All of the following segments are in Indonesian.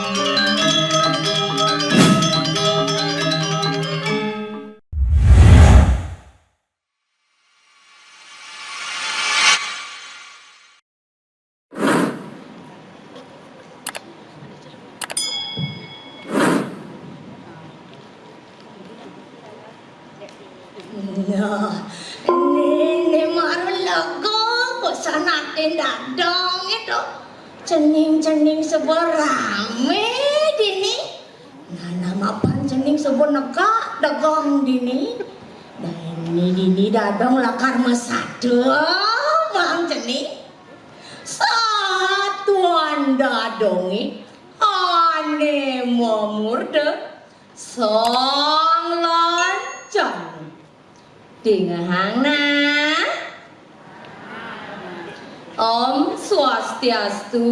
Ini marulago pesanatin dadong itu cening seberame dini nana mapan cening sebeneka dagong dini dan ini dadong lakar mesada bang cening satuan dadongi ane memurde song lancan Dingahana Om Swastiastu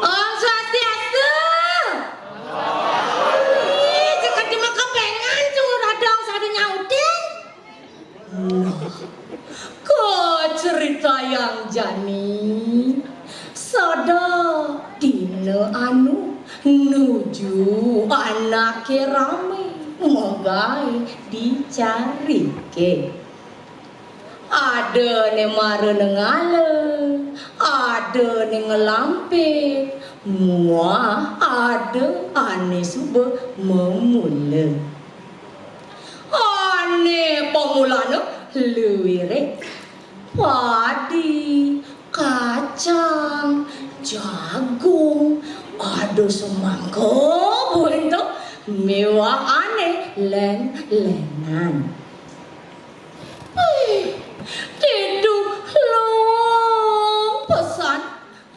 Om Swastiastu Jika di maka pengen curah dong sadu nyautin Ke cerita yang jani Sada dina anu nuju anak rame Mogai dicari ke ada ne mare nengale ada ne ngelampir muah ada ane suba memula ane pemulana luwire padi kacang jagung ada semangka bentuk mewah aneh lenan Tidur long pesan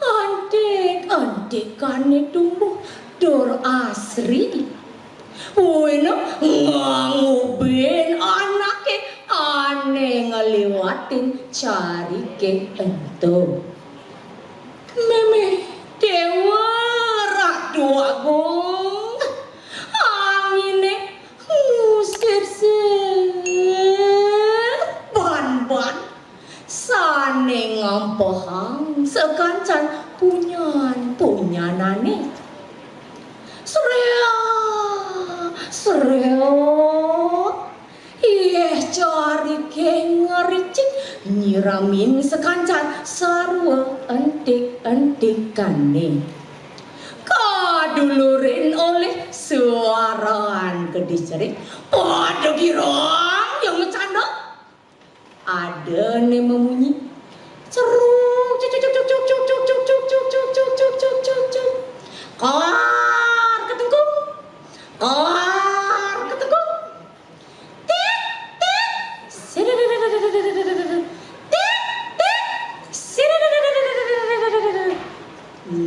antik-antikan tumbuh dor asri Wina ngangubin anaknya aneh ngelewatin cari ke ento Meme dewa rak dua gong angine ngusir ban sane ngampohang sekancan punyanane Sreo cari ke ngericik nyiramin sekancan sarwa entik-entikane kadulurin oleh suaraan kediscerik pada girang yang bercanda ada nih memunyi ceruk cuk kar ketengkung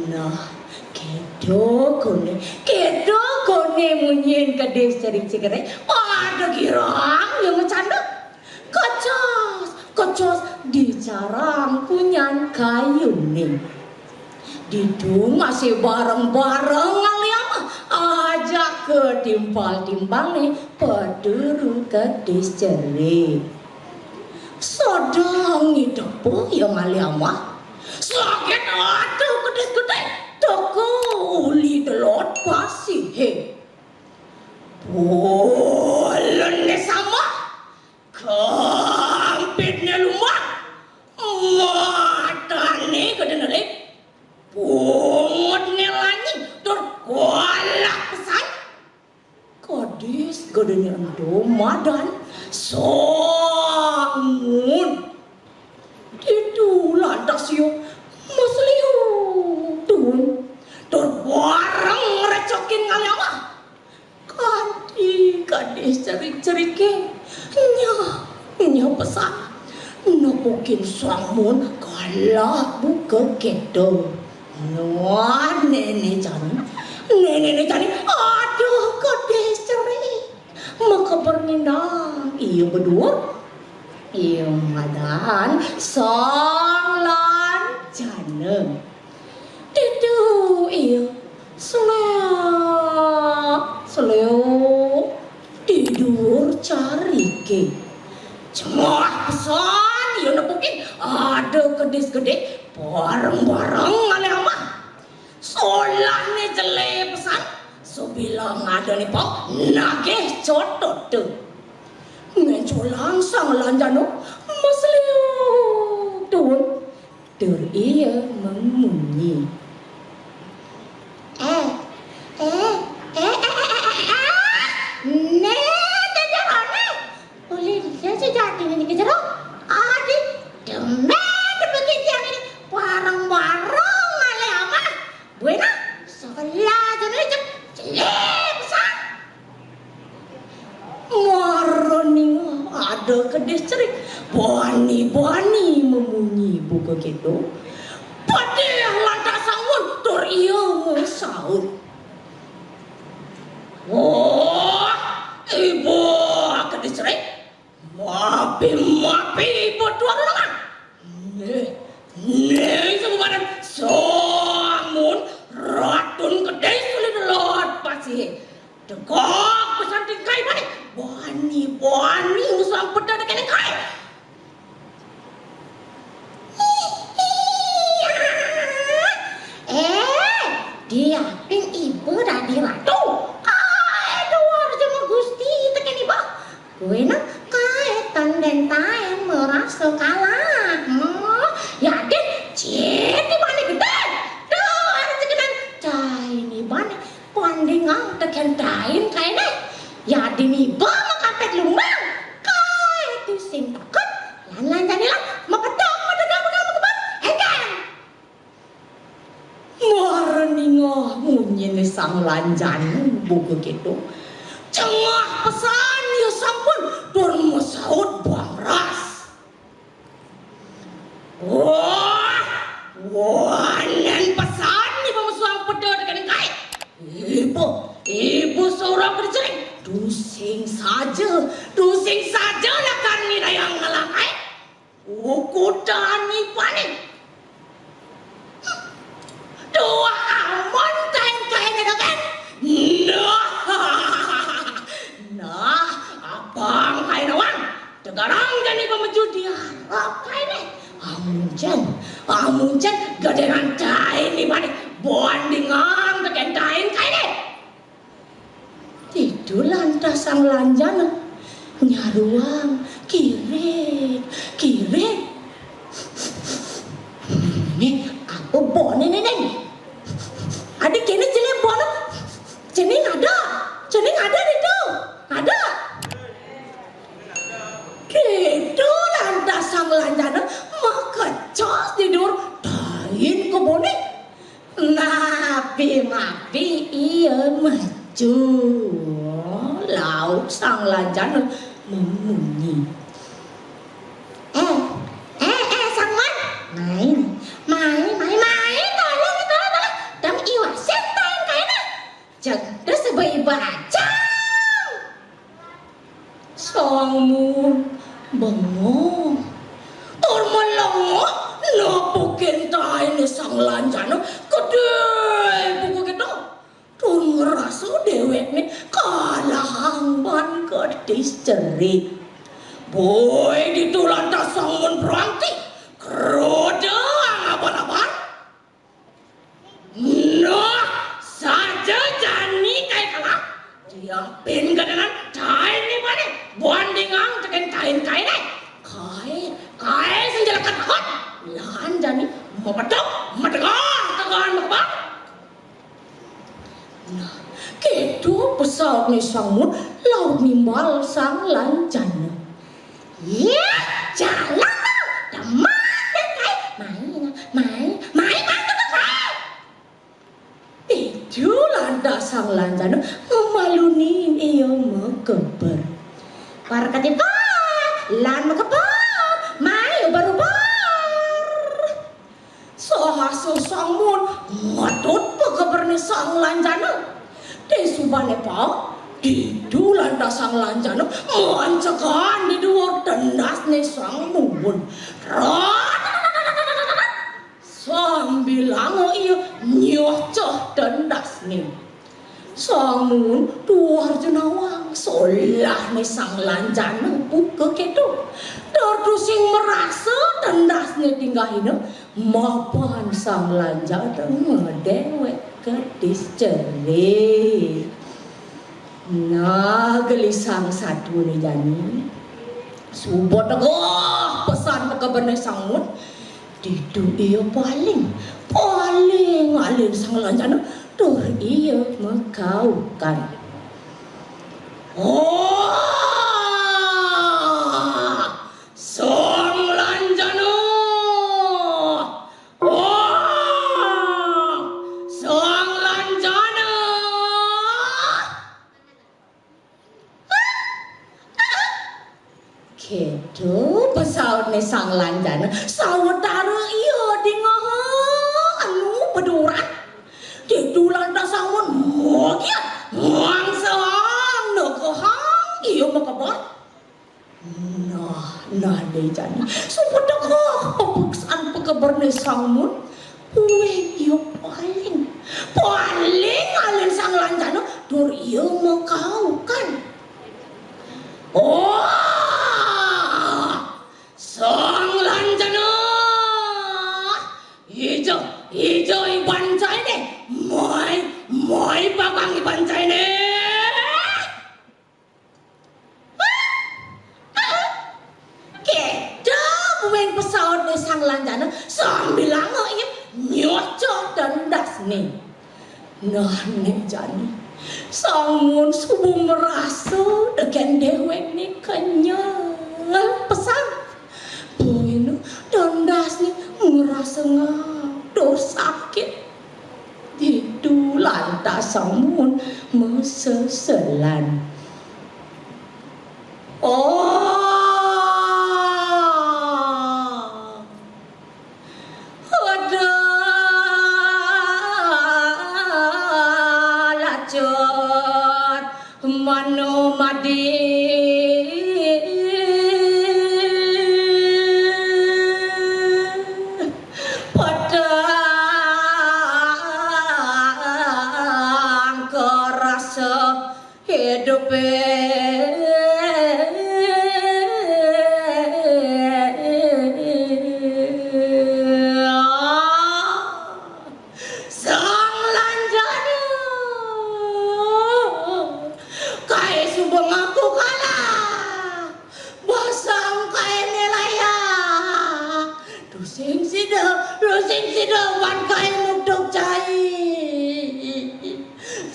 nah kedo kone munyin kades cerik-cerik ada girang yang bercanda kocos dicarang punyan kayu nih Didu masih bareng-bareng ngaliam ajak ke timpal-timbang nih peduru kedis cerik sedang hidup yang ngaliam sakit aduh kedis gede toko uli delot pasti he boleh sama kampitnya lumah matane kedengerik pungut nelani terkualak pesan kodis gedenya endo madan sangun itu lantas yuk masliu tun terbareng recokin ngaliama kadis cerik-cerike nya pesan napokin samun kalah buka kedo wah nenek cani aduh kadis cerik maka bernindang iya berdua iya madan sang lancana itu iya seleo tidur cari ke cemah pesan iya napokin ada kedis gede bareng-bareng aleh amah ada nih pak nagih cotot tuh ngecolang sang lanjano masleo tuh ia memunyi boleh dia sejati ini kejarok adik demet begitu yang ini warang-warang ale ama buena sekolah jadi jelek besar warning ada kedis cerik bani memunyi buka gitu padeh lantak sangun tur iya ngesaut wah ibu kedis cerik mapi ibu tuan orang nih semua badan sangun ratun kedis sulit lot pasti tegak pesan tingkai bani usang pedas dekat kai dia ping ibu dah di ratu dua cuma gusti tekan ibu gue nak kaitan dan taen merasa kalah yakin cek di mana gede tuh ada ceketan cai ni bani pandingang tekan taen kayaknya ya dini ba makapet lumbang kai tu sing takut lan jadilah mapedang madegam keban enggan warninga munyin sang lanjan buku gitu cengah pesan ya sampun dur mesaut bangras wanen pesan ni pemesuang pedo dengan kai ibu seorang berjering Dusing saja lah kami yang ngelakai. Ukudani panik. Dua aman kain-kain itu kan. Nah, abang kain awang. Sekarang jadi pemejudian. Apa ini? Amuncan gaderan kain ini panik. Bandingan dengan kain ini. Itu lantas sang lanjana nyaruang kirit nih aku bon ini adik kini jenis bon jenis ada itu ada itu lantas sang lanjana maka cos tidur tain ke bone mapi iya maju laut sang lanjana memunyi sang main tolong dam iwa setan kayaknya jangan sebaik baca sangmu bengong tur melongo napukin tahin sang lanjana gede buku gitu tur ngerasa dewek nih kalah ban kedis cerik boy gitu lantas sangun beranti keroda abang-abang nah saja jani kayak kalah diapin dengan kain nih mana bandingan dengan kain-kain kain senjalakan hot lahan jani memedok medegah tegan membang nah gitu pesawat nih sangun laut nimbal sang lanjana ya jalan itu lantas sang lanjana ngemalunin iya mekeber parkati pa lan mekeber mai baru sohaso sangun ngadut pekeber nih sang lanjana desubane pa itu lantas sang lanjana mancekan di dua tendas nih sang mumun sambil lango iya nyocoh tendas nih sangun dua jenawang solah nih sang lanjana buka kedo dardu sing merasa tendas nih tinggahin mapan sang lanjana ngedewek kedis cerik Nah, gelisang satu nih Jani. Subuh tegah pesan pekabarnya sangut. Didu iya paling alin sang lanjana. Dur iya mekaukan. Oh, sang lanjana. Oh, sang lanjana. Kedo pesaune sang lanjana sawetara iya di ngaha anu beduran di lantas sangun mogiat muang sawang nekohang iya makabar nah deh jani sumpah pepaksaan pekabarnya sangun uwe iya paling alin sang lanjana dur iya makau kan oh sang lanjana ijo ibancay ne moy babang ibancay ne keda bueng pesawat ne sang lanjana sambil langayip nyocok dan das nih nah nih jani sangun subuh merasa dengan dewek nih kenyal pesan Boyno dondas nih ngerasa ngadur sakit Didu lantas samun meseselan ada lacot mano madi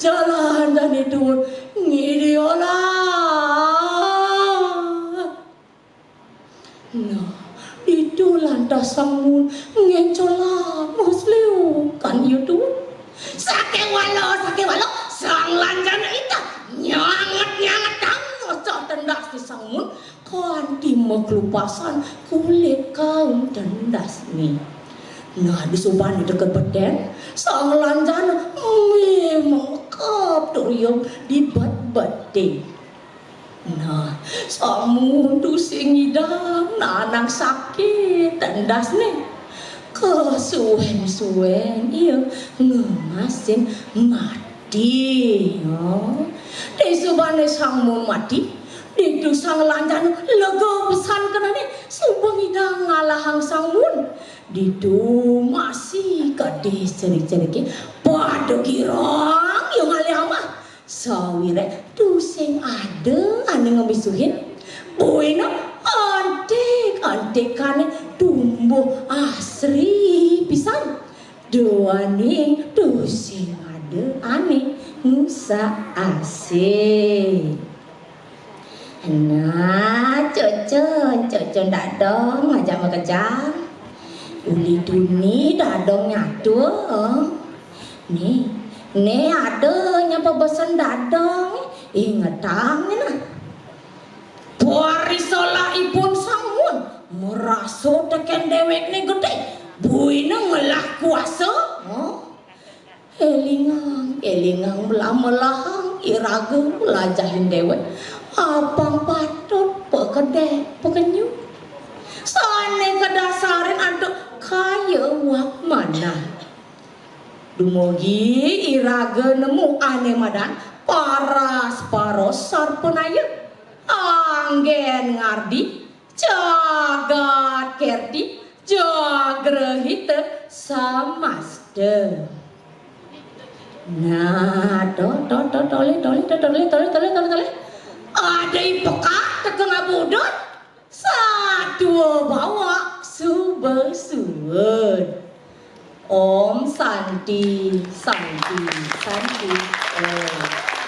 jalan dan itu ngidiola nah itu lantas sangun ngencola musliu kan itu sake walo sang lanjana itu nyangat ngocok tendas di sangun kan di meklupasan kulit kaum tendas nih nah di subhan di dekat beden sang lanjana memang kaptorium di bat-bate nah samun tu sing idam nanang sakit tendas nih kesuwen iya ngemasin mati di subhan samun mati di sang lanjana lega pesan kena nih subang idang ngalahang samun Didu masih kade cerik-cerik pada girang yang alih mah sawire tu sing ada ane ngebisuhin boyna antek kane tumbuh asri pisan doa nih tu sing ada ane nusa asih nah cocok ndak dong ngajak makejang Uli duni dadong nyatu nih ada nyapa pesan dadong ingetang nah warisola ipun sangun merasa teken dewek nih gede buina ngelah kuasa elingang melah-melahang iraga melajahin dewek abang patut pekenyu sane kedasarin ada kaya wak mana dumugi iraga nemu ane madan paros sarpenaya anggen ngardi jagat kerdi jagrehita samaste Nah, tole. Ada ipekak tekan abudut. Satu bawa subasuun. Om Santi. Oh.